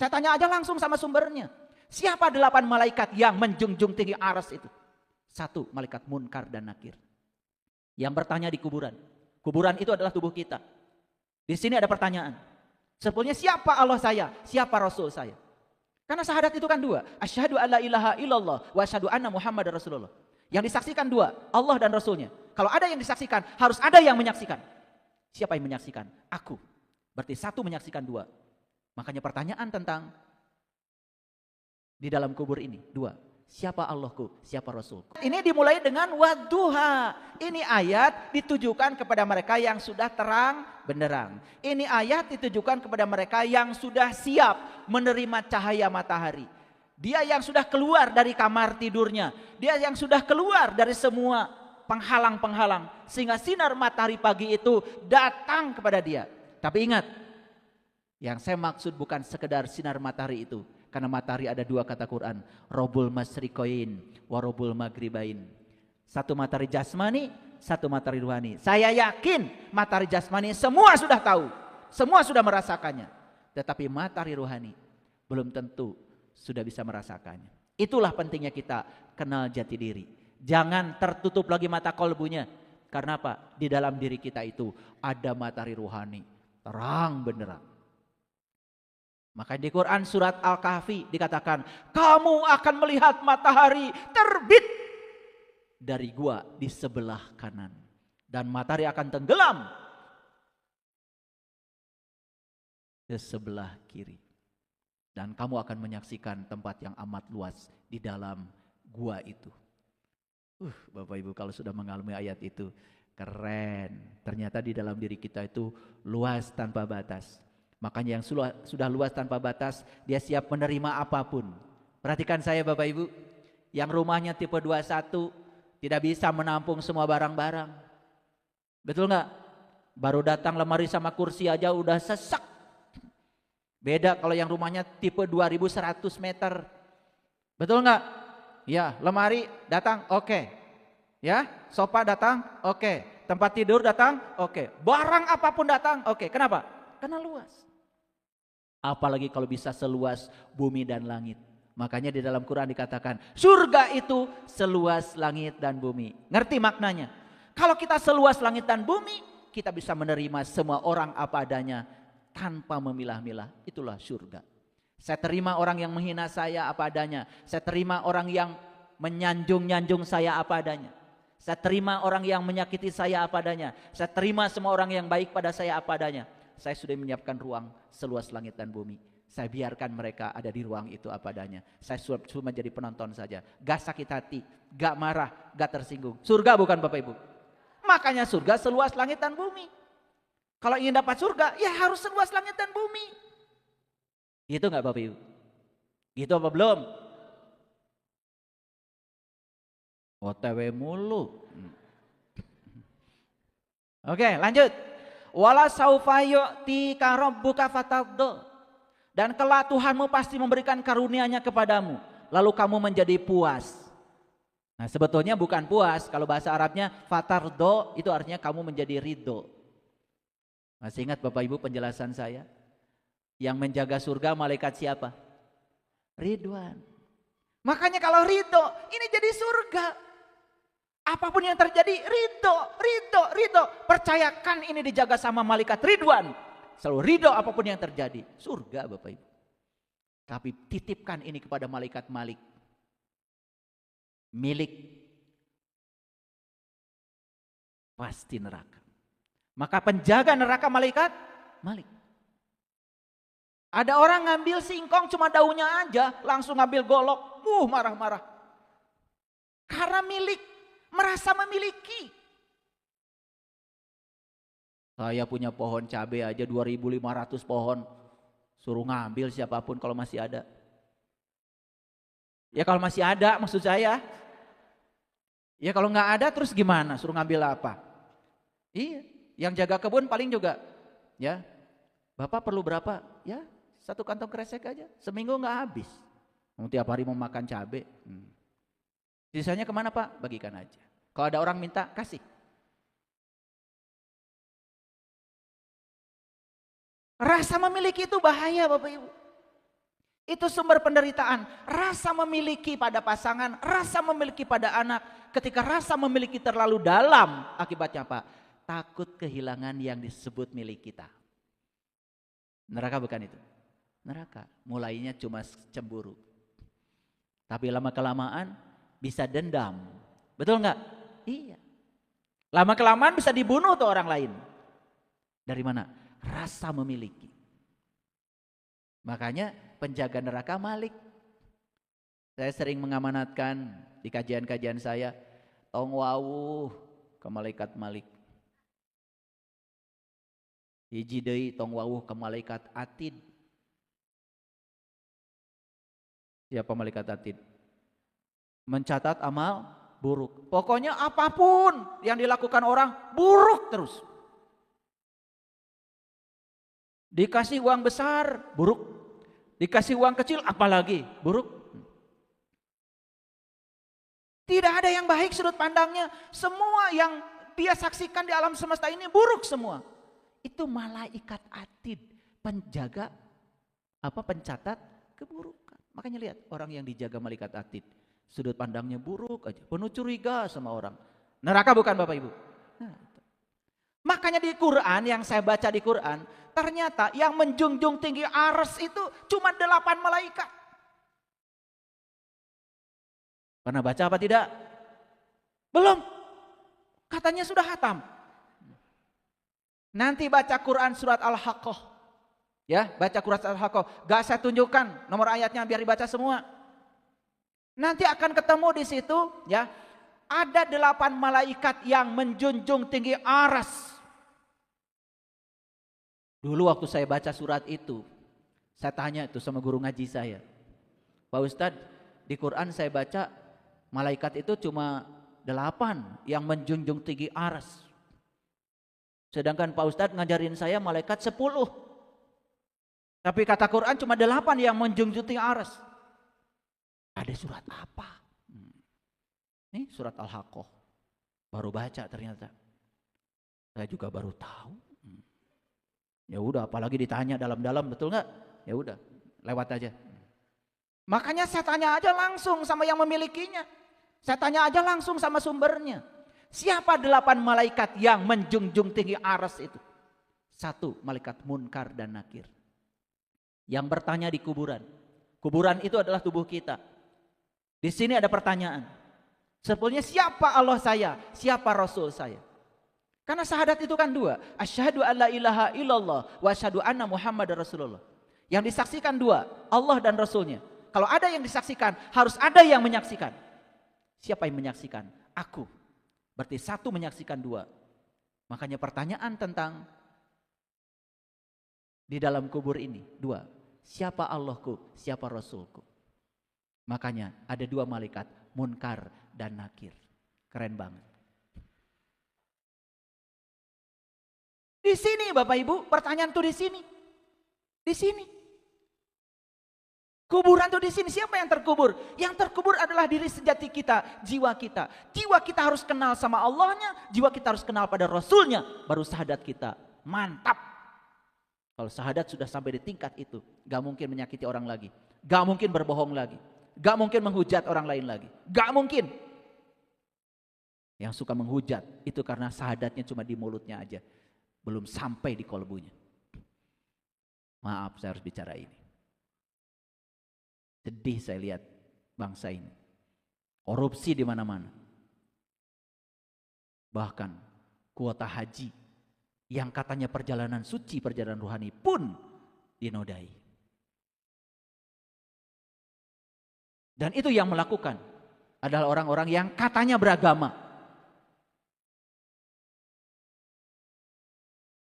Saya tanya aja langsung sama sumbernya. Siapa 8 malaikat yang menjunjung tinggi aras itu? 1, malaikat Munkar dan Nakir. Yang bertanya di kuburan. Kuburan itu adalah tubuh kita. Di sini ada pertanyaan. Sebetulnya siapa Allah saya? Siapa Rasul saya? Karena syahadat itu kan 2. Asyhadu alla ilaha illallah wa asyhadu anna Muhammadar Rasulullah. Yang disaksikan 2, Allah dan Rasulnya. Kalau ada yang disaksikan, harus ada yang menyaksikan. Siapa yang menyaksikan? Aku. Berarti 1 menyaksikan 2. Makanya pertanyaan tentang di dalam kubur ini 2. Siapa Allahku? Siapa Rasulku? Ini dimulai dengan wadduha. Ini ayat ditujukan kepada mereka yang sudah terang benderang. Ini ayat ditujukan kepada mereka yang sudah siap menerima cahaya matahari. Dia yang sudah keluar dari kamar tidurnya. Dia yang sudah keluar dari semua penghalang-penghalang. Sehingga sinar matahari pagi itu datang kepada dia. Tapi ingat, yang saya maksud bukan sekedar sinar matahari itu. Karena matahari ada 2 kata Quran. Robul masrikoin, warobul magribain. 1 matahari jasmani, 1 matahari ruhani. Saya yakin matahari jasmani semua sudah tahu. Semua sudah merasakannya. Tetapi matahari ruhani belum tentu sudah bisa merasakannya. Itulah pentingnya kita kenal jati diri. Jangan tertutup lagi mata kolbunya. Karena apa? Di dalam diri kita itu ada matahari ruhani. Terang benderang. Maka di Quran surat Al-Kahfi dikatakan, kamu akan melihat matahari terbit dari gua di sebelah kanan. Dan matahari akan tenggelam ke sebelah kiri. Dan kamu akan menyaksikan tempat yang amat luas di dalam gua itu. Bapak Ibu kalau sudah mengalami ayat itu, keren. Ternyata di dalam diri kita itu luas tanpa batas. Makanya yang sudah luas tanpa batas, dia siap menerima apapun. Perhatikan saya Bapak Ibu, yang rumahnya tipe 21 tidak bisa menampung semua barang-barang. Betul nggak? Baru datang lemari sama kursi aja udah sesak. Beda kalau yang rumahnya tipe 2100 meter. Betul nggak? Ya, lemari datang, oke. Ya, sofa datang, oke. Tempat tidur datang, oke. Barang apapun datang, oke. Kenapa? Karena luas. Apalagi kalau bisa seluas bumi dan langit. Makanya di dalam Quran dikatakan surga itu seluas langit dan bumi. Ngerti maknanya? Kalau kita seluas langit dan bumi, kita bisa menerima semua orang apa adanya tanpa memilah-milah. Itulah surga. Saya terima orang yang menghina saya apa adanya. Saya terima orang yang menyanjung-nyanjung saya apa adanya. Saya terima orang yang menyakiti saya apa adanya. Saya terima semua orang yang baik pada saya apa adanya. Saya sudah menyiapkan ruang seluas langit dan bumi. Saya biarkan mereka ada di ruang itu apa adanya. Saya cuma jadi penonton saja. Gak sakit hati, gak marah, gak tersinggung. Surga bukan Bapak Ibu. Makanya surga seluas langit dan bumi. Kalau ingin dapat surga, ya harus seluas langit dan bumi. Gitu gak Bapak Ibu? Gitu apa belum? OTW mulu. Oke, lanjut. Wala saufa yu'tika rabbuka fataddo. Dan kelak Tuhanmu pasti memberikan karunia-Nya kepadamu, lalu kamu menjadi puas. Nah, sebetulnya bukan puas, kalau bahasa Arabnya fatardo itu artinya kamu menjadi ridho. Masih ingat Bapak Ibu penjelasan saya? Yang menjaga surga malaikat siapa? Ridwan. Makanya kalau ridho, ini jadi surga. Apapun yang terjadi, ridho. Percayakan ini dijaga sama malaikat Ridwan. Selalu ridho apapun yang terjadi. Surga Bapak Ibu. Tapi titipkan ini kepada malaikat Malik. Milik. Pasti neraka. Maka penjaga neraka malaikat Malik. Ada orang ngambil singkong cuma daunnya aja, langsung ngambil golok. Marah-marah. Karena milik. Merasa memiliki. Saya punya pohon cabai aja 2.500 pohon. Suruh ngambil siapapun kalau masih ada. Ya kalau masih ada maksud saya. Ya kalau nggak ada terus gimana? Suruh ngambil apa? Iya, yang jaga kebun paling juga. Ya, Bapak perlu berapa? Ya, 1 kantong kresek aja. Seminggu nggak habis. Tiap hari mau makan cabai. Sisanya kemana Pak? Bagikan aja. Kalau ada orang minta, kasih. Rasa memiliki itu bahaya Bapak Ibu. Itu sumber penderitaan. Rasa memiliki pada pasangan, rasa memiliki pada anak. Ketika rasa memiliki terlalu dalam, akibatnya apa? Takut kehilangan yang disebut milik kita. Neraka bukan itu. Neraka mulainya cuma cemburu. Tapi lama-kelamaan bisa dendam. Betul nggak? Iya. Lama-kelamaan bisa dibunuh tuh orang lain. Dari mana? Rasa memiliki. Makanya penjaga neraka Malik. Saya sering mengamanatkan di kajian-kajian saya, tong wawuh ke malaikat Malik. Hiji deui tong wawuh ke malaikat Atid. Siapa malaikat Atid? Mencatat amal buruk. Pokoknya apapun yang dilakukan orang buruk terus. Dikasih uang besar, buruk. Dikasih uang kecil, apalagi buruk. Tidak ada yang baik sudut pandangnya. Semua yang dia saksikan di alam semesta ini buruk semua. Itu malaikat Atid, penjaga pencatat keburukan. Makanya lihat orang yang dijaga malaikat Atid, sudut pandangnya buruk aja, penuh curiga sama orang. Neraka bukan Bapak Ibu. Nah, makanya di Quran, yang saya baca di Quran, ternyata yang menjunjung tinggi arsy itu cuma 8 malaikat. Pernah baca apa tidak? Belum. Katanya sudah khatam. Nanti baca Quran surat Al-Haqqah. Ya, baca Quran surat Al-Haqqah. Gak saya tunjukkan nomor ayatnya biar dibaca semua. Nanti akan ketemu di situ, ya. Ada 8 malaikat yang menjunjung tinggi arsy. Dulu waktu saya baca surat itu, saya tanya itu sama guru ngaji saya. Pak Ustadz, di Quran saya baca malaikat itu cuma 8 yang menjunjung tinggi arsy. Sedangkan Pak Ustadz ngajarin saya malaikat 10. Tapi kata Quran cuma 8 yang menjunjung tinggi arsy. Ada surat apa? Nih surat Al-Haqqah. Baru baca ternyata. Saya juga baru tahu. Ya udah, apalagi ditanya dalam-dalam, betul nggak? Ya udah, lewat aja. Makanya saya tanya aja langsung sama yang memilikinya. Saya tanya aja langsung sama sumbernya. Siapa 8 malaikat yang menjunjung tinggi arsy itu? 1, malaikat Munkar dan Nakir. Yang bertanya di kuburan. Kuburan itu adalah tubuh kita. Di sini ada pertanyaan. Sebetulnya siapa Allah saya? Siapa Rasul saya? Karena syahadat itu kan 2. Asyhadu alla ilaha illallah wa asyhadu anna Muhammadar Rasulullah. Yang disaksikan 2, Allah dan Rasulnya. Kalau ada yang disaksikan, harus ada yang menyaksikan. Siapa yang menyaksikan? Aku. Berarti 1 menyaksikan 2. Makanya pertanyaan tentang di dalam kubur ini 2. Siapa Allahku? Siapa Rasulku? Makanya ada 2 malaikat, Munkar dan Nakir. Keren banget. Di sini Bapak Ibu, pertanyaan tuh di sini. Di sini. Kuburan tuh di sini. Siapa yang terkubur? Yang terkubur adalah diri sejati kita, jiwa kita. Jiwa kita harus kenal sama Allahnya, jiwa kita harus kenal pada Rasulnya, baru syahadat kita. Mantap. Kalau syahadat sudah sampai di tingkat itu, gak mungkin menyakiti orang lagi. Gak mungkin berbohong lagi. Gak mungkin menghujat orang lain lagi. Gak mungkin. Yang suka menghujat itu karena syahadatnya cuma di mulutnya aja. Belum sampai di kolbunya. Maaf, saya harus bicara ini. Sedih saya lihat bangsa ini. Korupsi di mana-mana. Bahkan kuota haji yang katanya perjalanan suci, perjalanan rohani pun dinodai. Dan itu yang melakukan adalah orang-orang yang katanya beragama.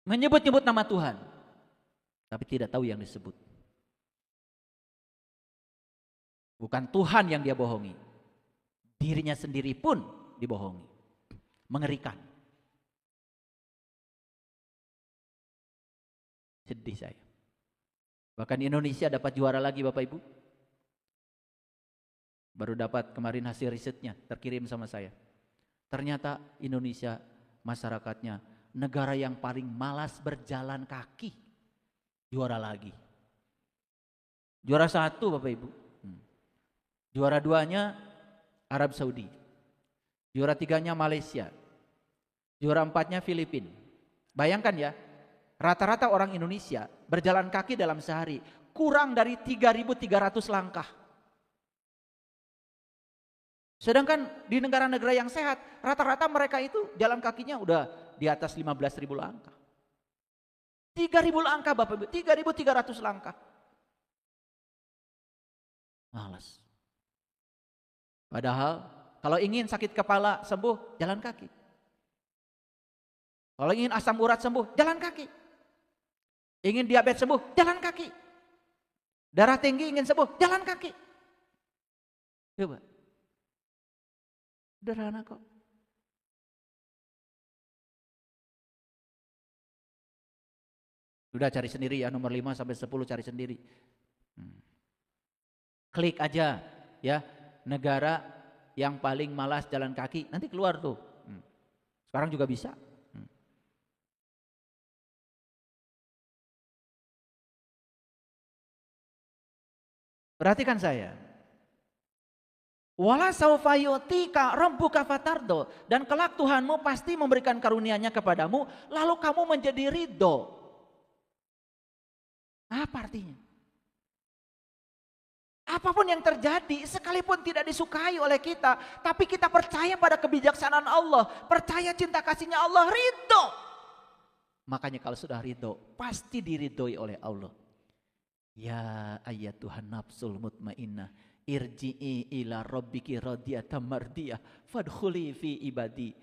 Menyebut-nyebut nama Tuhan, tapi tidak tahu yang disebut. Bukan Tuhan yang dia bohongi, dirinya sendiri pun dibohongi. Mengerikan. Sedih saya. Bahkan Indonesia dapat juara lagi Bapak Ibu. Baru dapat kemarin hasil risetnya, terkirim sama saya. Ternyata Indonesia masyarakatnya negara yang paling malas berjalan kaki. Juara lagi. Juara 1 Bapak Ibu. Juara 2-nya Arab Saudi. Juara 3-nya Malaysia. Juara 4-nya Filipina. Bayangkan ya, rata-rata orang Indonesia berjalan kaki dalam sehari kurang dari 3.300 langkah. Sedangkan di negara-negara yang sehat, rata-rata mereka itu jalan kakinya udah di atas 15.000 langkah. 3.000 langkah Bapak Ibu, 3.300 langkah. Malas. Padahal kalau ingin sakit kepala sembuh, jalan kaki. Kalau ingin asam urat sembuh, jalan kaki. Ingin diabetes sembuh, jalan kaki. Darah tinggi ingin sembuh, jalan kaki. Coba. Sederhana kok. Sudah cari sendiri ya, nomor 5 sampai 10 cari sendiri. Klik aja ya, negara yang paling malas jalan kaki, nanti keluar tuh. Sekarang juga bisa. Perhatikan saya. Wala saufa yu'tika rabbuka fatardo, dan kelak Tuhanmu pasti memberikan karunia-Nya kepadamu lalu kamu menjadi ridho. Apa artinya? Apapun yang terjadi, sekalipun tidak disukai oleh kita, tapi kita percaya pada kebijaksanaan Allah, percaya cinta kasih-Nya Allah, ridho. Makanya kalau sudah ridho, pasti diridhoi oleh Allah. Ya ayyatuhan nafsul mutmainnah, irji'i ila rabbiki radiyatan mardiyah, fadkhuli fi ibadi,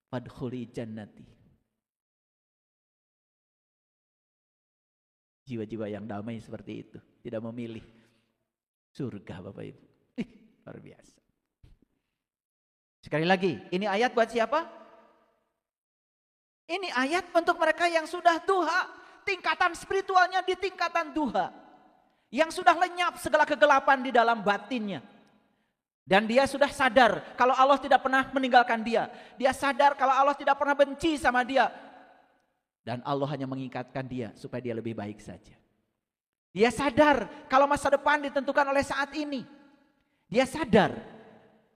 fadkhuli jannati. Jiwa-jiwa yang damai seperti itu, tidak memilih surga Bapak Ibu. Luar biasa. Sekali lagi, ini ayat buat siapa? Ini ayat untuk mereka yang sudah duha, tingkatan spiritualnya di tingkatan duha, yang sudah lenyap segala kegelapan di dalam batinnya. Dan dia sudah sadar kalau Allah tidak pernah meninggalkan dia. Dia sadar kalau Allah tidak pernah benci sama dia. Dan Allah hanya mengingatkan dia supaya dia lebih baik saja. Dia sadar kalau masa depan ditentukan oleh saat ini. Dia sadar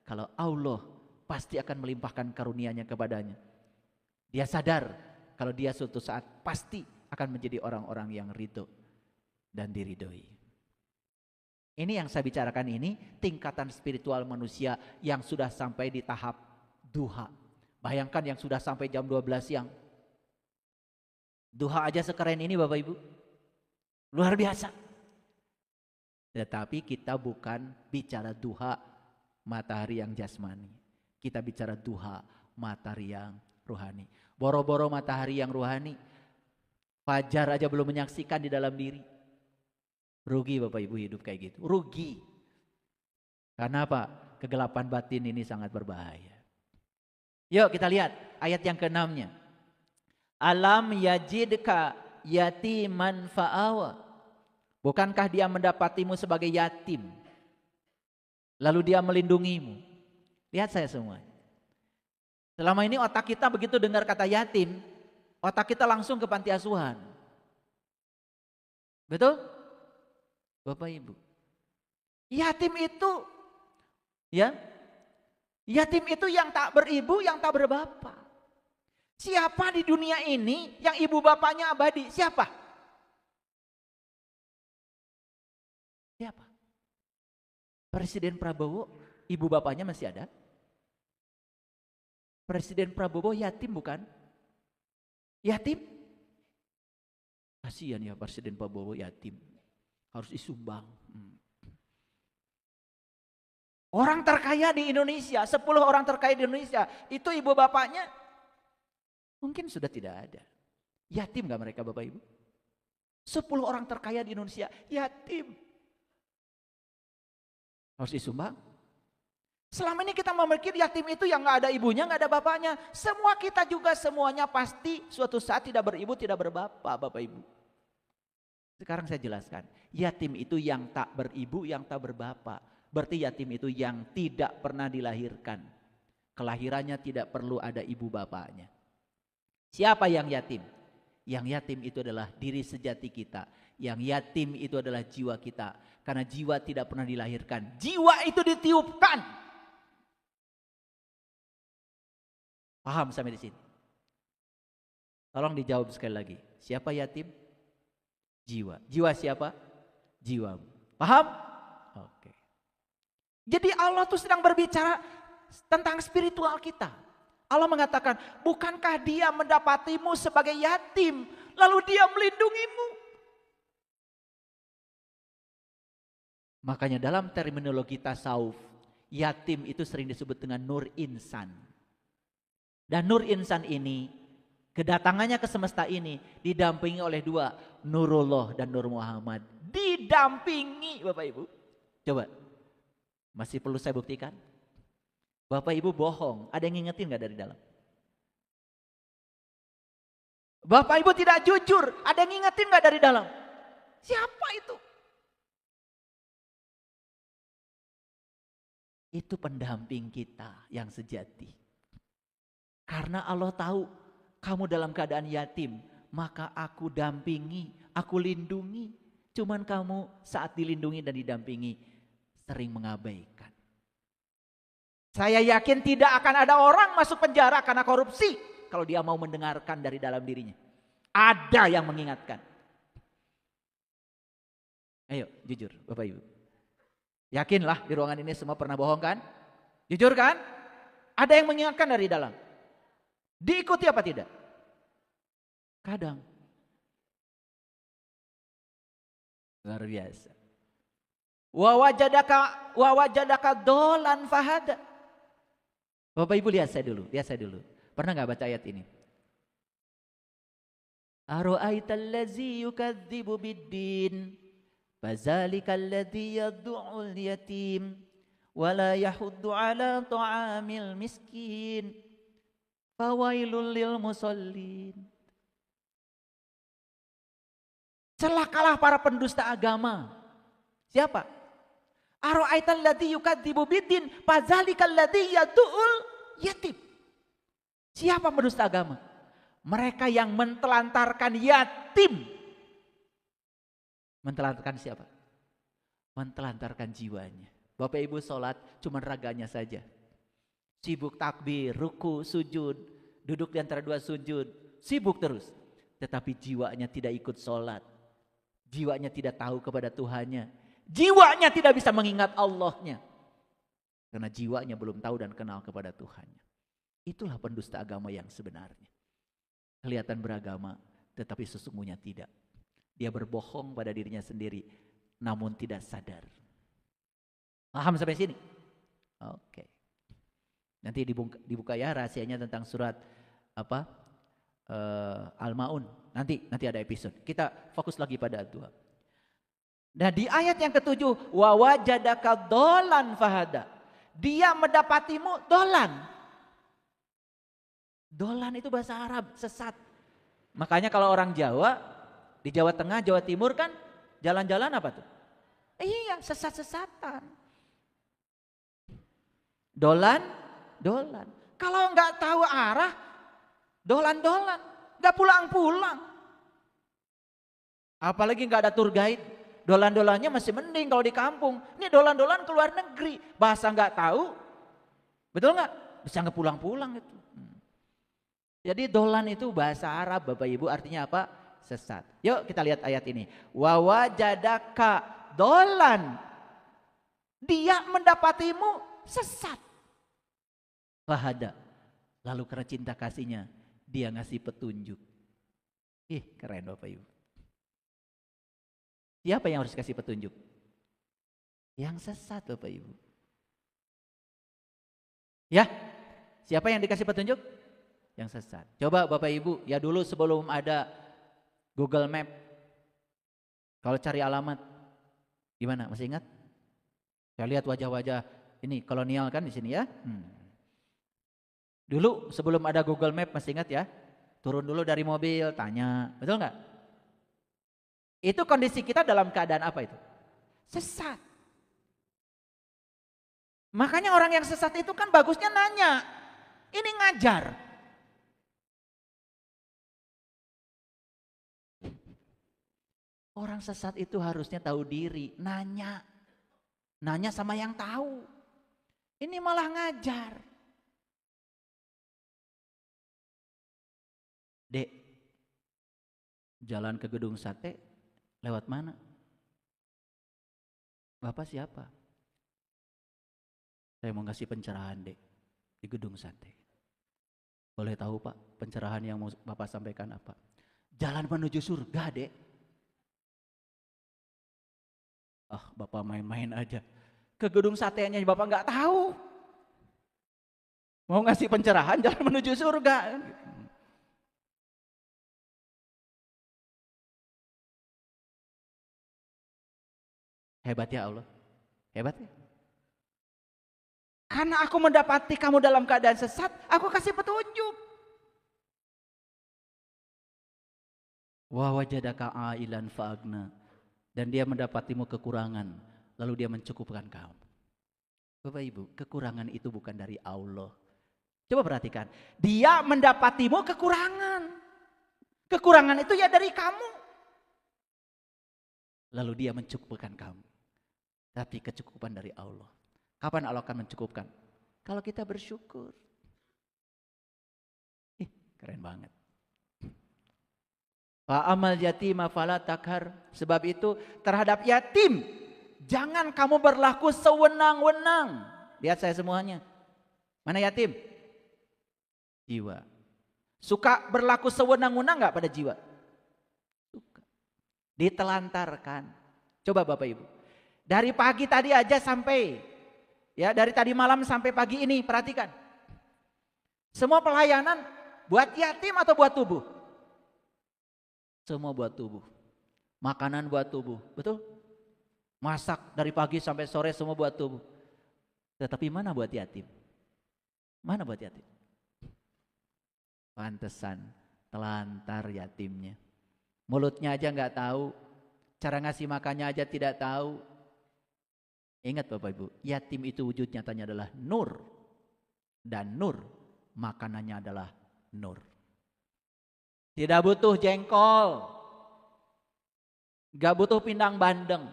kalau Allah pasti akan melimpahkan karunia-Nya kepadanya. Dia sadar kalau dia suatu saat pasti akan menjadi orang-orang yang ridho dan diridhoi. Ini yang saya bicarakan ini tingkatan spiritual manusia yang sudah sampai di tahap duha. Bayangkan yang sudah sampai jam 12 siang. Duha aja sekeren ini Bapak Ibu. Luar biasa. Tetapi kita bukan bicara duha matahari yang jasmani. Kita bicara duha matahari yang rohani. Boro-boro matahari yang rohani, fajar aja belum menyaksikan di dalam diri. Rugi Bapak Ibu hidup kayak gitu. Rugi. Karena apa? Kegelapan batin ini sangat berbahaya. Yuk kita lihat ayat yang ke-6-nya. Alam yajidka yatiman fa'awa. Bukankah dia mendapatimu sebagai yatim, lalu dia melindungimu? Lihat saya semua. Selama ini otak kita begitu dengar kata yatim, otak kita langsung ke panti asuhan. Betul? Bapak Ibu. Yatim itu ya, yatim itu yang tak beribu, yang tak berbapak. Siapa di dunia ini yang ibu bapaknya abadi? Siapa? Siapa? Presiden Prabowo, ibu bapaknya masih ada? Presiden Prabowo yatim bukan? Yatim? Kasihan ya Presiden Prabowo yatim. Harus disumbang. Orang terkaya di Indonesia, 10 orang terkaya di Indonesia, itu ibu bapaknya mungkin sudah tidak ada. Yatim gak mereka Bapak Ibu? 10 orang terkaya di Indonesia, yatim. Harus disumbang. Selama ini kita memikir yatim itu yang gak ada ibunya, gak ada bapaknya. Semua kita juga semuanya pasti suatu saat tidak beribu, tidak berbapak Bapak Ibu. Sekarang saya jelaskan. Yatim itu yang tak beribu, yang tak berbapak. Berarti yatim itu yang tidak pernah dilahirkan. Kelahirannya tidak perlu ada ibu bapaknya. Siapa yang yatim? Yang yatim itu adalah diri sejati kita Yang yatim itu adalah jiwa kita. Karena jiwa tidak pernah dilahirkan. Jiwa itu ditiupkan. Paham sampai di sini? Tolong dijawab sekali lagi. Siapa yatim? Jiwa. Jiwa siapa? Jiwamu. Paham? Oke. Jadi Allah tuh sedang berbicara tentang spiritual kita. Allah mengatakan, bukankah dia mendapatimu sebagai yatim, lalu dia melindungimu? Makanya dalam terminologi tasawuf, yatim itu sering disebut dengan nur insan. Dan nur insan ini, kedatangannya ke semesta ini didampingi oleh dua, Nurullah dan Nur Muhammad. Didampingi Bapak Ibu. Coba, masih perlu saya buktikan? Bapak Ibu bohong, ada yang ngingetin gak dari dalam? Bapak Ibu tidak jujur, ada yang ngingetin gak dari dalam? Siapa itu? Itu pendamping kita yang sejati. Karena Allah tahu kamu dalam keadaan yatim, maka aku dampingi, aku lindungi. Cuman kamu saat dilindungi dan didampingi sering mengabaikan. Saya yakin tidak akan ada orang masuk penjara karena korupsi kalau dia mau mendengarkan dari dalam dirinya. Ada yang mengingatkan. Ayo jujur Bapak Ibu. Yakinlah di ruangan ini semua pernah bohong kan? Jujur kan? Ada yang mengingatkan dari dalam. Diikuti apa tidak? Kadang. Luar biasa. Wa wajadaka dolan fahada. Bapak Ibu lihat saya dulu. Pernah gak baca ayat ini? Aro'aital ladzi yukadzibu biddin fazalikal ladzi yad'ul yatim wala yahuddu ala ta'amil miskin fawailul lil musallin. Celakalah para pendusta agama. Siapa? Aro'aital ladzi yukadzibu biddin fazalikal ladzi yad'ul yatim. Siapa pendusta agama? Mereka yang mentelantarkan yatim. Mentelantarkan siapa? Mentelantarkan jiwanya. Bapak Ibu sholat cuma raganya saja. Sibuk takbir, ruku, sujud, duduk di antara dua sujud. Sibuk terus. Tetapi jiwanya tidak ikut sholat. Jiwanya tidak tahu kepada Tuhannya. Jiwanya tidak bisa mengingat Allahnya. Karena jiwanya belum tahu dan kenal kepada Tuhannya. Itulah pendusta agama yang sebenarnya. Kelihatan beragama tetapi sesungguhnya tidak. Dia berbohong pada dirinya sendiri namun tidak sadar. Paham sampai sini? Oke. Nanti dibuka ya rahasianya tentang surat apa? Al-Maun. Nanti ada episode. Kita fokus lagi pada dua. Nah di ayat yang ketujuh, wa wajadaka dolan fahada. Dia mendapatimu dolan. Dolan itu bahasa Arab, sesat. Makanya kalau orang Jawa, di Jawa Tengah, Jawa Timur kan jalan-jalan apa tuh? Iya, sesat-sesatan. Dolan. Kalau nggak tahu arah, dolan, nggak pulang-pulang. Apalagi nggak ada tour guide, dolan-dolannya masih mending kalau di kampung. Ini dolan-dolan ke luar negeri, bahasa nggak tahu, betul nggak? Bisa nggak pulang-pulang itu. Jadi dolan itu bahasa Arab Bapak Ibu artinya apa? Sesat. Yuk kita lihat ayat ini. Wa wajadaka dolan. Dia mendapatimu sesat. Fahada. Lalu karena cinta kasihnya dia ngasih petunjuk. Keren Bapak Ibu. Siapa yang harus kasih petunjuk? Yang sesat Bapak Ibu. Ya, siapa yang dikasih petunjuk? Yang sesat. Coba Bapak Ibu, ya dulu sebelum ada Google Map, kalau cari alamat, gimana? Masih ingat? Saya lihat wajah-wajah ini kolonial kan di sini ya. Dulu sebelum ada Google Map masih ingat ya? Turun dulu dari mobil, tanya, betul nggak? Itu kondisi kita dalam keadaan apa itu? Sesat. Makanya orang yang sesat itu kan bagusnya nanya, ini ngajar. Orang sesat itu harusnya tahu diri, nanya. Nanya sama yang tahu. Ini malah ngajar. Dek, jalan ke gedung sate lewat mana? Bapak siapa? Saya mau ngasih pencerahan, Dek, di gedung sate. Boleh tahu Pak, pencerahan yang mau Bapak sampaikan apa? Jalan menuju surga, Dek. Ah, Bapak main-main aja. Ke gedung satenya Bapak nggak tahu. Mau ngasih pencerahan jalan menuju surga. Hebat ya Allah. Hebat ya. Karena aku mendapati kamu dalam keadaan sesat, aku kasih petunjuk. Wa wajadaka ailan fa'agna. Dan dia mendapatimu kekurangan, lalu dia mencukupkan kamu. Bapak Ibu, kekurangan itu bukan dari Allah. Coba perhatikan, dia mendapatimu kekurangan. Kekurangan itu ya dari kamu. Lalu dia mencukupkan kamu. Tapi kecukupan dari Allah. Kapan Allah akan mencukupkan? Kalau kita bersyukur. Keren banget. Fa'amal yatima fala takhar. Sebab itu terhadap yatim, jangan kamu berlaku sewenang-wenang. Lihat saya semuanya. Mana yatim? Jiwa. Suka berlaku sewenang-wenang gak pada jiwa? Suka. Ditelantarkan. Coba Bapak Ibu. Dari pagi tadi aja sampai, ya dari tadi malam sampai pagi ini, perhatikan. Semua pelayanan buat yatim atau buat tubuh? Semua buat tubuh. Makanan buat tubuh, betul? Masak dari pagi sampai sore semua buat tubuh. Tetapi mana buat yatim? Mana buat yatim? Pantesan telantar yatimnya. Mulutnya aja nggak tahu, cara ngasih makannya aja tidak tahu. Ingat Bapak Ibu, yatim itu wujud nyatanya adalah nur. Dan nur, makanannya adalah nur. Tidak butuh jengkol, gak butuh pindang bandeng,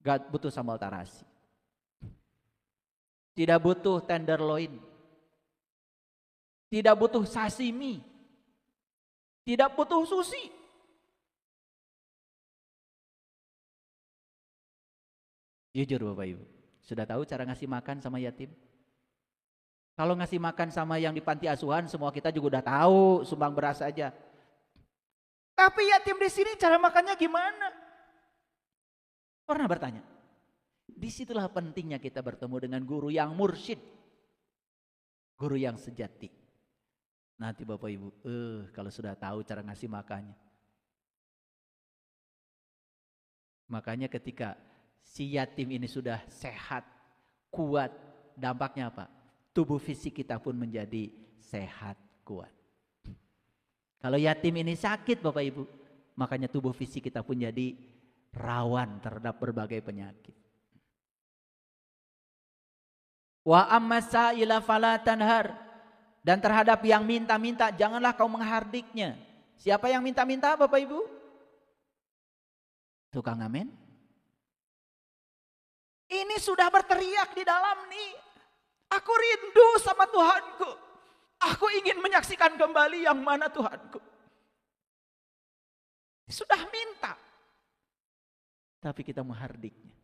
gak butuh sambal tarasi. Tidak butuh tenderloin, tidak butuh sashimi, tidak butuh sushi. Jujur Bapak Ibu, sudah tahu cara ngasih makan sama yatim? Kalau ngasih makan sama yang di panti asuhan, semua kita juga udah tahu, sumbang beras aja. Tapi yatim di sini cara makannya gimana? Pernah bertanya? Disitulah pentingnya kita bertemu dengan guru yang mursyid, guru yang sejati. Nanti Bapak Ibu, kalau sudah tahu cara ngasih makannya. Makanya ketika si yatim ini sudah sehat, kuat, dampaknya apa? Tubuh fisik kita pun menjadi sehat, kuat. Kalau yatim ini sakit Bapak Ibu, makanya tubuh fisik kita pun jadi rawan terhadap berbagai penyakit. Wa amma sa'ila fala tanhar. Dan terhadap yang minta-minta, janganlah kau menghardiknya. Siapa yang minta-minta Bapak Ibu? Tukang ngamen? Ini sudah berteriak di dalam nih. Aku rindu sama Tuhanku. Aku ingin menyaksikan kembali yang mana Tuhanku. Sudah minta. Tapi kita menghardiknya.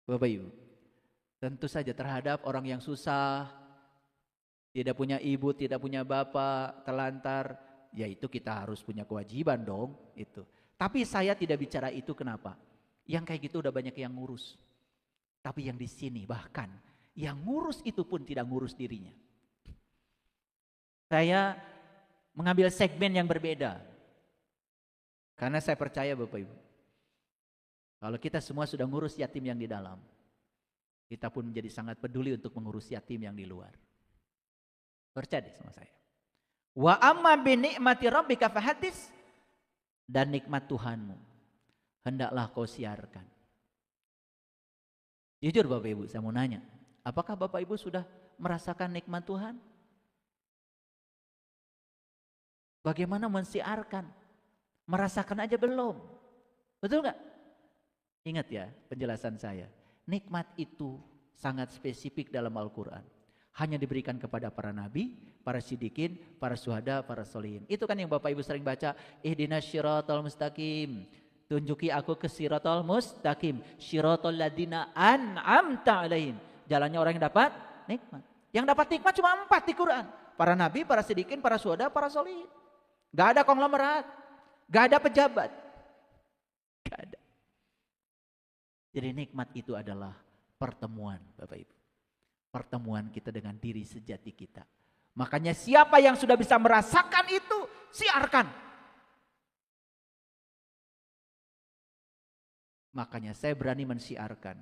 Bapak Ibu, tentu saja terhadap orang yang susah, tidak punya ibu, tidak punya bapak, telantar, ya itu kita harus punya kewajiban dong. Itu. Tapi saya tidak bicara itu kenapa? Yang kayak gitu udah banyak yang ngurus. Tapi yang di sini bahkan yang ngurus itu pun tidak ngurus dirinya. Saya mengambil segmen yang berbeda. Karena saya percaya Bapak Ibu, kalau kita semua sudah ngurus yatim yang di dalam, kita pun menjadi sangat peduli untuk mengurus yatim yang di luar. Percaya sama saya. Wa amma bi ni'mati rabbika fahadits. Dan nikmat Tuhanmu hendaklah kau siarkan. Jujur Bapak Ibu, saya mau nanya, apakah Bapak Ibu sudah merasakan nikmat Tuhan? Bagaimana mensiarkan? Merasakan aja belum. Betul nggak? Ingat ya penjelasan saya. Nikmat itu sangat spesifik dalam Al-Quran. Hanya diberikan kepada para nabi, para siddiqin, para syuhada, para solihin. Itu kan yang Bapak Ibu sering baca. Ihdinas syiratal mustaqim. Tunjuki aku ke syiratal mustaqim. Syiratal ladina an'amta alaihim. Jalannya orang yang dapat nikmat. Yang dapat nikmat cuma 4 di Quran. Para nabi, para siddiqin, para syuhada, para solihin. Gak ada konglomerat. Gak ada pejabat. Gak ada. Jadi nikmat itu adalah pertemuan Bapak Ibu. Pertemuan kita dengan diri sejati kita. Makanya siapa yang sudah bisa merasakan itu, siarkan. Makanya saya berani mensiarkan.